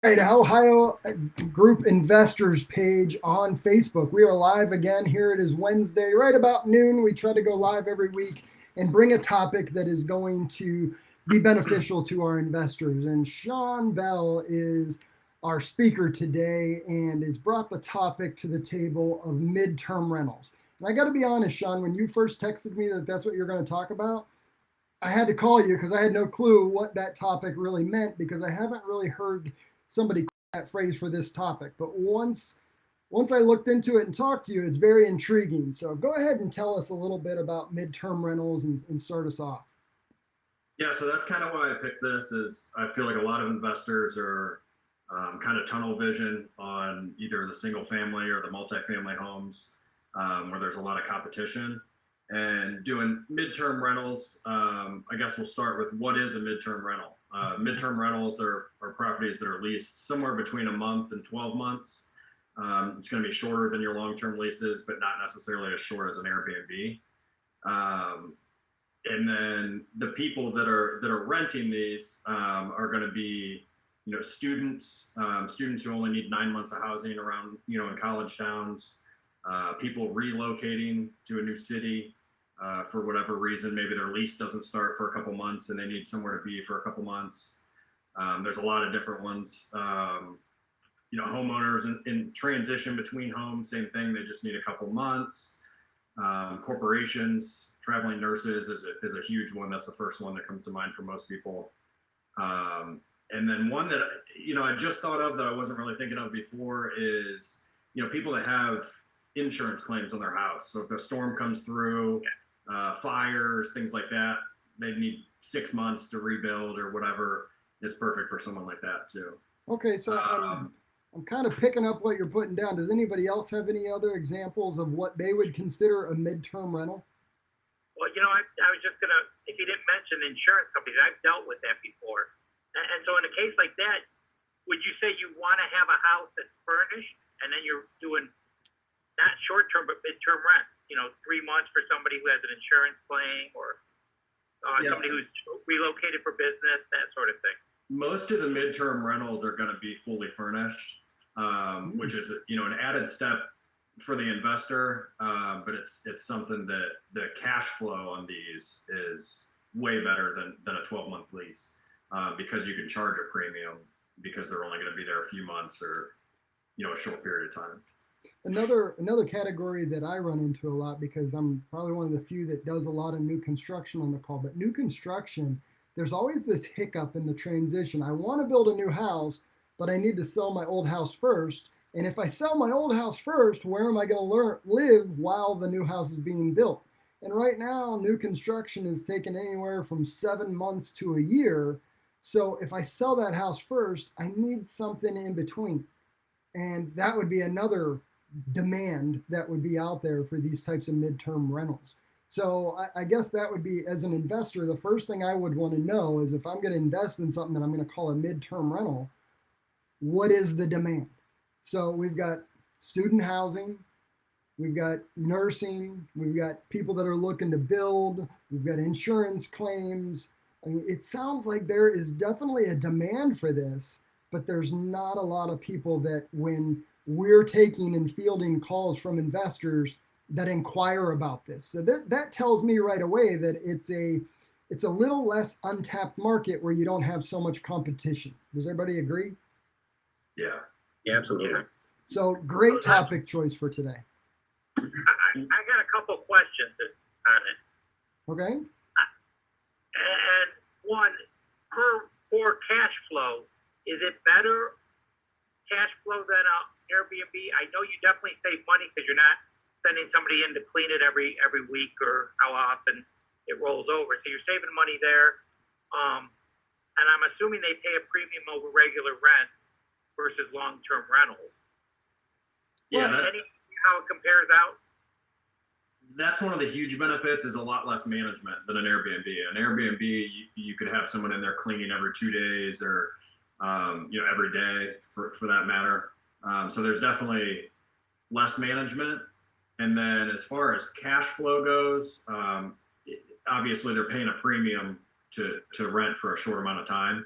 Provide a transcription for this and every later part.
Right, Ohio Group Investors page on Facebook. We are live again. Here it is Wednesday, right about noon. We try to go live every week and bring a topic that is going to be beneficial to our investors. And Sean Bell is our speaker today and has brought the topic to the table of midterm rentals. And I got to be honest, Sean, when you first texted me that that's what you're going to talk about, I had to call you because I had no clue what that topic really meant because I haven't really heard somebody that phrase for this topic. But once I looked into it and talked to you, it's very intriguing. So go ahead and tell us a little bit about midterm rentals and start us off. Yeah, so that's kind of why I picked this. Is I feel like a lot of investors are kind of tunnel vision on either the single family or the multifamily homes, where there's a lot of competition. And doing midterm rentals, I guess we'll start with what is a midterm rental. Midterm rentals are properties that are leased somewhere between a month and 12 months. It's going to be shorter than your long-term leases, but not necessarily as short as an Airbnb. Um, and then the people that are renting these are going to be students who only need 9 months of housing around in college towns, people relocating to a new city for whatever reason. Maybe their lease doesn't start for a couple months and they need somewhere to be for a couple months. There's a lot of different ones. Homeowners in transition between homes, same thing, they just need a couple months. Corporations, traveling nurses is a huge one. That's the first one that comes to mind for most people. And then one that I just thought of that I wasn't really thinking of before is people that have insurance claims on their house. So if a storm comes through, fires, things like that, they need 6 months to rebuild or whatever. It's perfect for someone like that too. Okay, so I'm kind of picking up what you're putting down. Does anybody else have any other examples of what they would consider a midterm rental? Well, I was just going to, if you didn't mention insurance companies, I've dealt with that before. And so in a case like that, would you say you want to have a house that's furnished and then you're doing not short-term but mid-term rent, 3 months for somebody who has an insurance claim or somebody who's relocated for business, that sort of thing? Most of the midterm rentals are going to be fully furnished, which is an added step for the investor, but it's something that the cash flow on these is way better than a 12-month lease, because you can charge a premium because they're only going to be there a few months or a short period of time. Another category that I run into a lot, because I'm probably one of the few that does a lot of new construction on the call, but new construction, there's always this hiccup in the transition. I want to build a new house, but I need to sell my old house first. And if I sell my old house first, where am I going to live while the new house is being built? And right now, new construction is taking anywhere from 7 months to a year. So if I sell that house first, I need something in between. And that would be another demand that would be out there for these types of midterm rentals. So I guess that would be, as an investor, the first thing I would want to know is if I'm going to invest in something that I'm going to call a midterm rental, what is the demand? So we've got student housing, we've got nursing, we've got people that are looking to build, we've got insurance claims. I mean, it sounds like there is definitely a demand for this, but there's not a lot of people that, when we're taking and fielding calls from investors, that inquire about this. So that tells me right away that it's a little less untapped market where you don't have so much competition. Does everybody agree? Yeah, absolutely. So great topic choice for today. I got a couple questions on it. Okay. And one, for cash flow, is it better cash flow than a Airbnb? I know you definitely save money because you're not sending somebody in to clean it every week or how often it rolls over. So you're saving money there. And I'm assuming they pay a premium over regular rent versus long-term rentals. Yeah. How it compares out? That's one of the huge benefits, is a lot less management than an Airbnb. An Airbnb, you could have someone in there cleaning every 2 days or every day for that matter. So there's definitely less management. And then as far as cash flow goes, obviously they're paying a premium to rent for a short amount of time.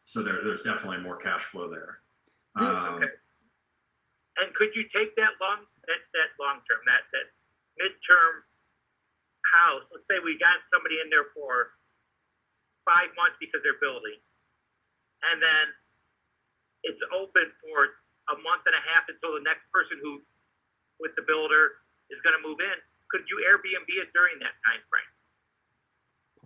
so there's definitely more cash flow there. Okay. And could you take that long term, that midterm house? Let's say we got somebody in there for 5 months because they're building, and then it's open for a month and a half until the next person who, with the builder, is going to move in. Could you Airbnb it during that time frame?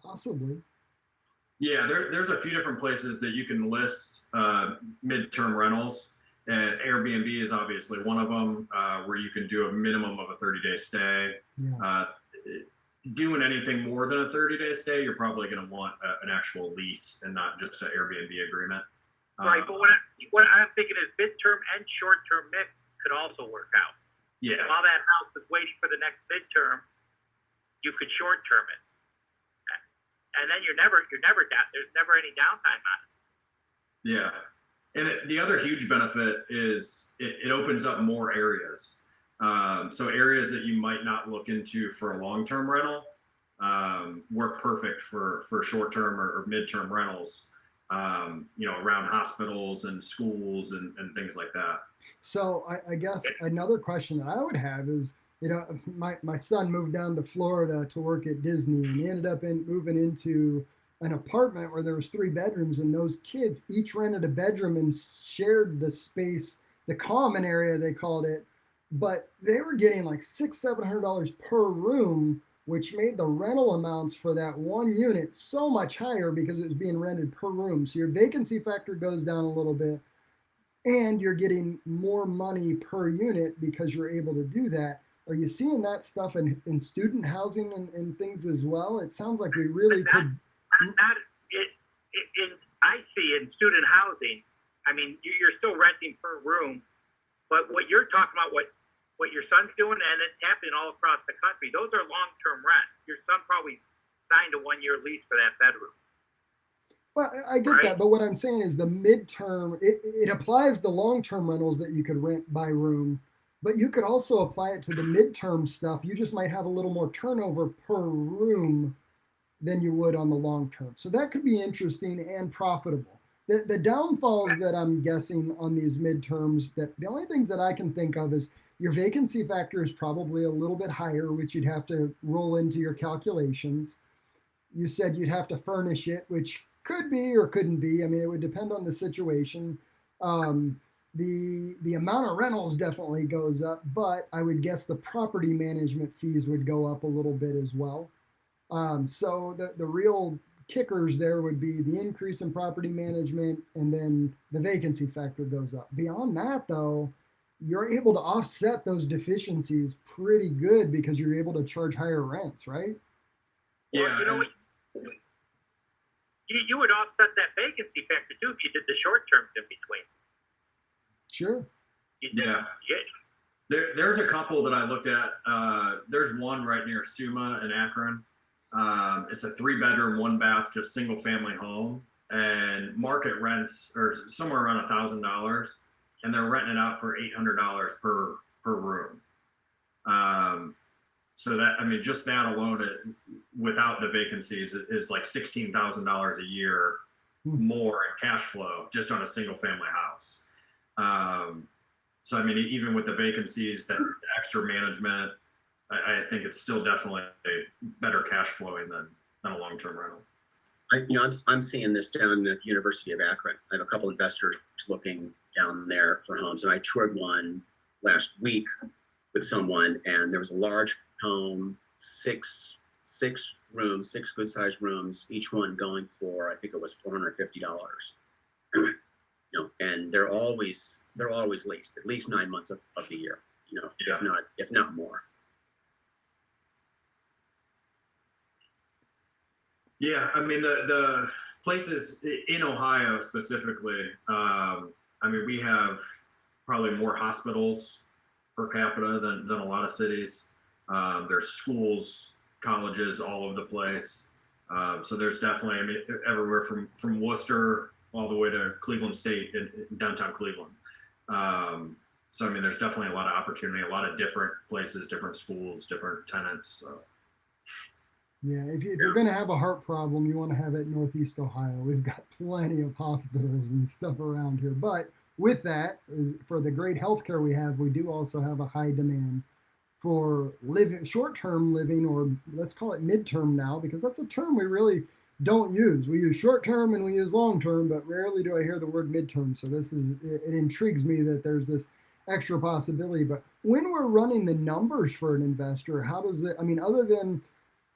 Possibly. Yeah, there's a few different places that you can list midterm rentals, and Airbnb is obviously one of them, where you can do a minimum of a 30-day stay. Yeah. Doing anything more than a 30-day stay, you're probably going to want an actual lease and not just an Airbnb agreement. Right, but what I'm thinking is midterm and short-term mix could also work out. Yeah. While that house is waiting for the next midterm, you could short-term it, and then you're never down. There's never any downtime on it. Yeah, and the other huge benefit is it opens up more areas. So areas that you might not look into for a long-term rental work perfect for short-term or midterm rentals. Around hospitals and schools and things like that. So I guess another question that I would have is, my son moved down to Florida to work at Disney, and he ended up moving into an apartment where there was 3 bedrooms, and those kids each rented a bedroom and shared the space, the common area they called it, but they were getting like $600-700 per room, which made the rental amounts for that one unit so much higher because it was being rented per room. So your vacancy factor goes down a little bit, and you're getting more money per unit because you're able to do that. Are you seeing that stuff in student housing and things as well? It sounds like we really could. I see in student housing, I mean, you're still renting per room, but what you're talking about, what your son's doing, and it's happening all across the country, those are long-term rents. Your son probably signed a 1-year lease for that bedroom. Well, I get that, but what I'm saying is the midterm, it applies to long-term rentals that you could rent by room, but you could also apply it to the midterm stuff. You just might have a little more turnover per room than you would on the long term. So that could be interesting and profitable. The downfalls that I'm guessing on these midterms, that the only things that I can think of is your vacancy factor is probably a little bit higher, which you'd have to roll into your calculations. You said you'd have to furnish it, which could be or couldn't be. I mean, it would depend on the situation. The amount of rentals definitely goes up, but I would guess the property management fees would go up a little bit as well. So the real kickers there would be the increase in property management, and then the vacancy factor goes up. Beyond that, though, you're able to offset those deficiencies pretty good because you're able to charge higher rents, right? Yeah. Well, you know what? You would offset that vacancy factor too if you did the short terms in between. Sure. Yeah. There's a couple that I looked at. There's one right near Suma in Akron. It's a 3-bedroom, 1-bath, just single family home, and market rents are somewhere around $1,000, and they're renting it out for $800 per room. So that, I mean, just that alone, without the vacancies, is like $16,000 a year more in cash flow just on a single family house. So I mean, even with the vacancies, that extra management, I think it's still definitely better cash flowing than a long-term rental. I'm seeing this down at the University of Akron. I have a couple investors looking down there for homes, and I toured one last week with someone, and there was a large home, six rooms, 6 good-sized rooms, each one going for, I think it was $450. And they're always leased at least 9 months of the year, if not more. Yeah, I mean, the places in Ohio specifically, I mean, we have probably more hospitals per capita than a lot of cities. There's schools, colleges all over the place. So there's definitely, I mean, everywhere from Worcester all the way to Cleveland State in downtown Cleveland. So, I mean, there's definitely a lot of opportunity, a lot of different places, different schools, different tenants. So. Yeah, if you're going to have a heart problem, you want to have it in Northeast Ohio. We've got plenty of hospitals and stuff around here. But with that, for the great healthcare we have, we do also have a high demand for living, short-term living, or let's call it midterm now, because that's a term we really don't use. We use short-term and we use long-term, but rarely do I hear the word midterm. So it intrigues me that there's this extra possibility. But when we're running the numbers for an investor, how does it, I mean, other than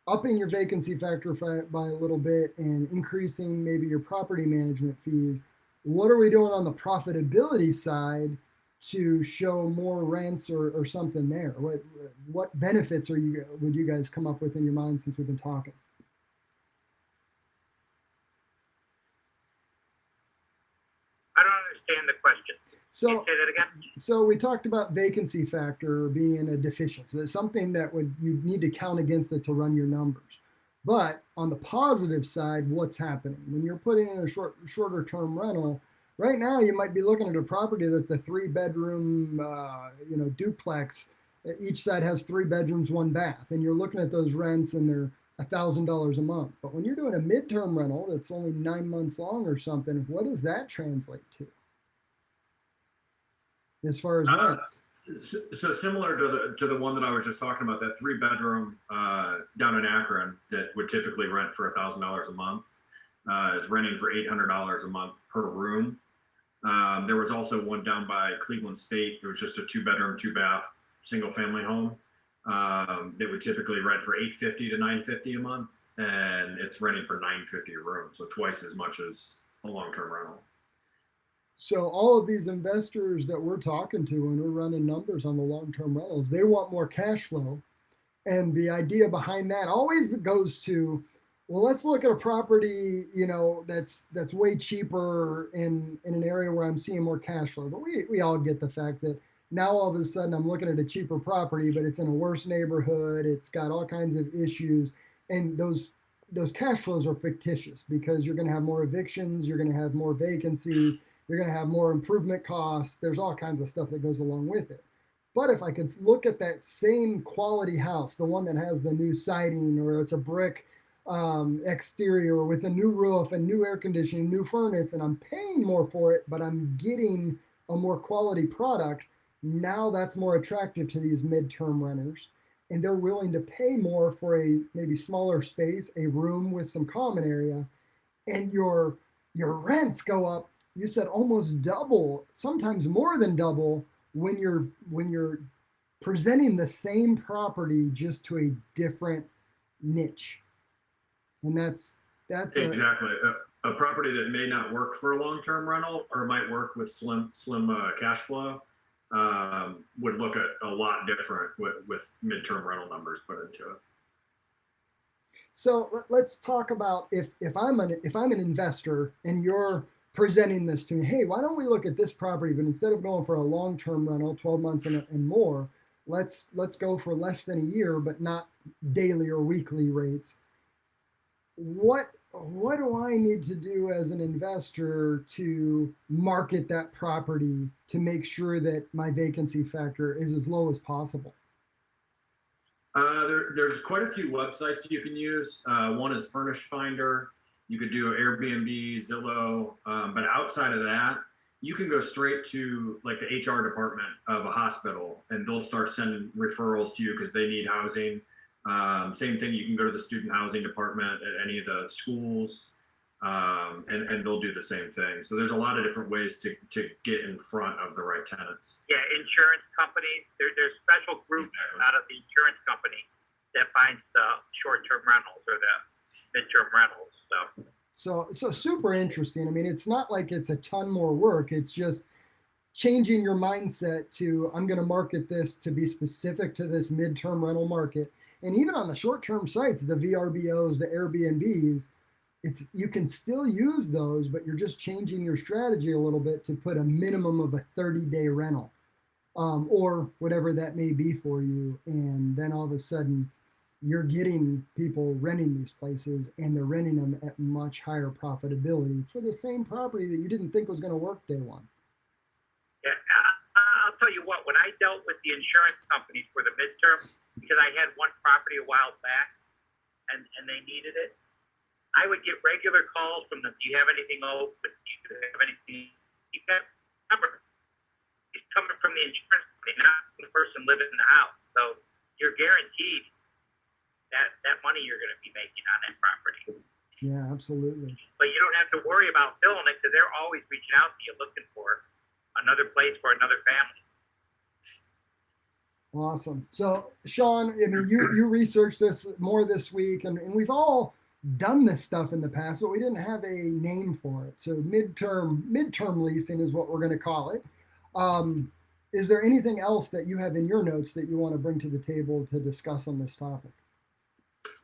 upping your vacancy factor by a little bit and increasing maybe your property management fees, what are we doing on the profitability side to show more rents or something there? What benefits would you guys come up with in your mind since we've been talking? I don't understand the question. Can you So say that again? So we talked about vacancy factor being a deficiency. It's something that you need to count against it to run your numbers. But on the positive side, what's happening when you're putting in a shorter term rental? Right now, you might be looking at a property that's a 3 bedroom, duplex. Each side has 3 bedrooms, 1 bath, and you're looking at those rents, and they're $1,000 a month. But when you're doing a midterm rental that's only 9 months long or something, what does that translate to as far as Uh, rents? so similar to the one that I was just talking about, that 3 bedroom down in Akron that would typically rent for $1,000 a month is renting for $800 a month per room. There was also one down by Cleveland State. It was just a 2 bedroom, 2 bath, single family home. They would typically rent for $850 to $950 a month, and it's renting for $950 a room, so twice as much as a long term rental. So all of these investors that we're talking to when we're running numbers on the long-term rentals, they want more cash flow. And the idea behind that always goes to, well, let's look at a property, that's way cheaper in an area where I'm seeing more cash flow. But we all get the fact that now all of a sudden I'm looking at a cheaper property, but it's in a worse neighborhood. It's got all kinds of issues, and those cash flows are fictitious because you're going to have more evictions, you're going to have more vacancy, you're going to have more improvement costs. There's all kinds of stuff that goes along with it. But if I could look at that same quality house, the one that has the new siding or it's a brick exterior with a new roof and new air conditioning, new furnace, and I'm paying more for it, but I'm getting a more quality product, now that's more attractive to these midterm renters. And they're willing to pay more for a maybe smaller space, a room with some common area, and your rents go up. You said almost double, sometimes more than double, when you're presenting the same property just to a different niche. And that's a Exactly. A property that may not work for a long-term rental or might work with slim cash flow would look at a lot different with midterm rental numbers put into it. So let's talk about if I'm an investor and you're presenting this to me. Hey, why don't we look at this property? But instead of going for a long-term rental, 12 months and more, let's go for less than a year, but not daily or weekly rates. What do I need to do as an investor to market that property to make sure that my vacancy factor is as low as possible? There's quite a few websites you can use. One is Furnished Finder. You could do Airbnb, Zillow, but outside of that, you can go straight to like the HR department of a hospital, and they'll start sending referrals to you because they need housing. Same thing, you can go to the student housing department at any of the schools, and they'll do the same thing. So there's a lot of different ways to get in front of the right tenants. Yeah, insurance companies. There's special groups out of the insurance company that finds the short-term rentals or the midterm rentals. So super interesting. I mean, it's not like it's a ton more work. It's just changing your mindset to I'm going to market this to be specific to this midterm rental market. And even on the short-term sites, the VRBOs, the Airbnbs, it's you can still use those, but you're just changing your strategy a little bit to put a minimum of a 30-day rental, or whatever that may be for you. And then all of a sudden, you're getting people renting these places, and they're renting them at much higher profitability for the same property that you didn't think was going to work day one. Yeah, I'll tell you what. When I dealt with the insurance companies for the midterm, because I had one property a while back, and they needed it, I would get regular calls from them. Do you have anything open? Do you have anything? You got number. It's coming from the insurance company, not the person living in the house. So you're guaranteed that money you're going to be making on that property. Yeah, absolutely. But you don't have to worry about filling it because they're always reaching out to you looking for another place for another family. Awesome. So, Sean, I mean, you researched this more this week, and we've all done this stuff in the past, but we didn't have a name for it. So, midterm leasing is what we're going to call it. Is there anything else that you have in your notes that you want to bring to the table to discuss on this topic?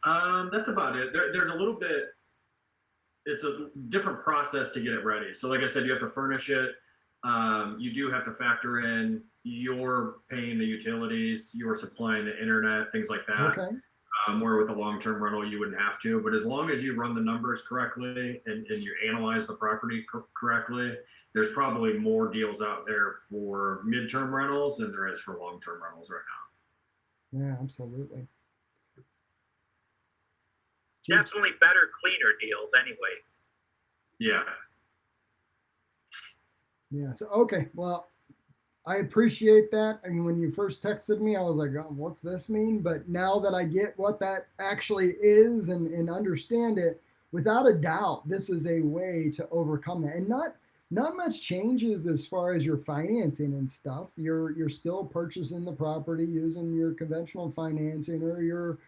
That's about it. There's a little bit. It's a different process to get it ready. So, like I said, you have to furnish it. You do have to factor in you're paying the utilities, you're supplying the internet, things like that. Okay. Where with a long-term rental, you wouldn't have to. But as long as you run the numbers correctly and you analyze the property correctly, there's probably more deals out there for midterm rentals than there is for long-term rentals right now. Yeah, absolutely. Definitely better, cleaner deals anyway. Yeah. Yeah. So, okay. Well, I appreciate that. I mean, when you first texted me, I was like, oh, what's this mean? But now that I get what that actually is and understand it, without a doubt, this is a way to overcome that. And not much changes as far as your financing and stuff. You're still purchasing the property using your conventional financing or your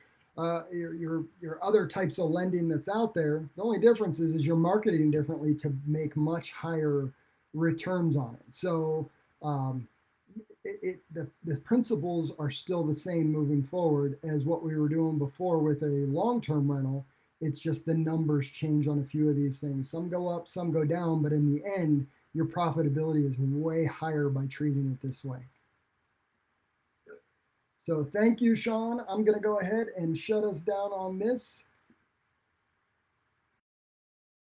other types of lending that's out there. The only difference is you're marketing differently to make much higher returns on it. So the principles are still the same moving forward as what we were doing before with a long-term rental. It's just the numbers change on a few of these things. Some go up, some go down, but in the end, your profitability is way higher by treating it this way. So thank you, Sean. I'm going to go ahead and shut us down on this.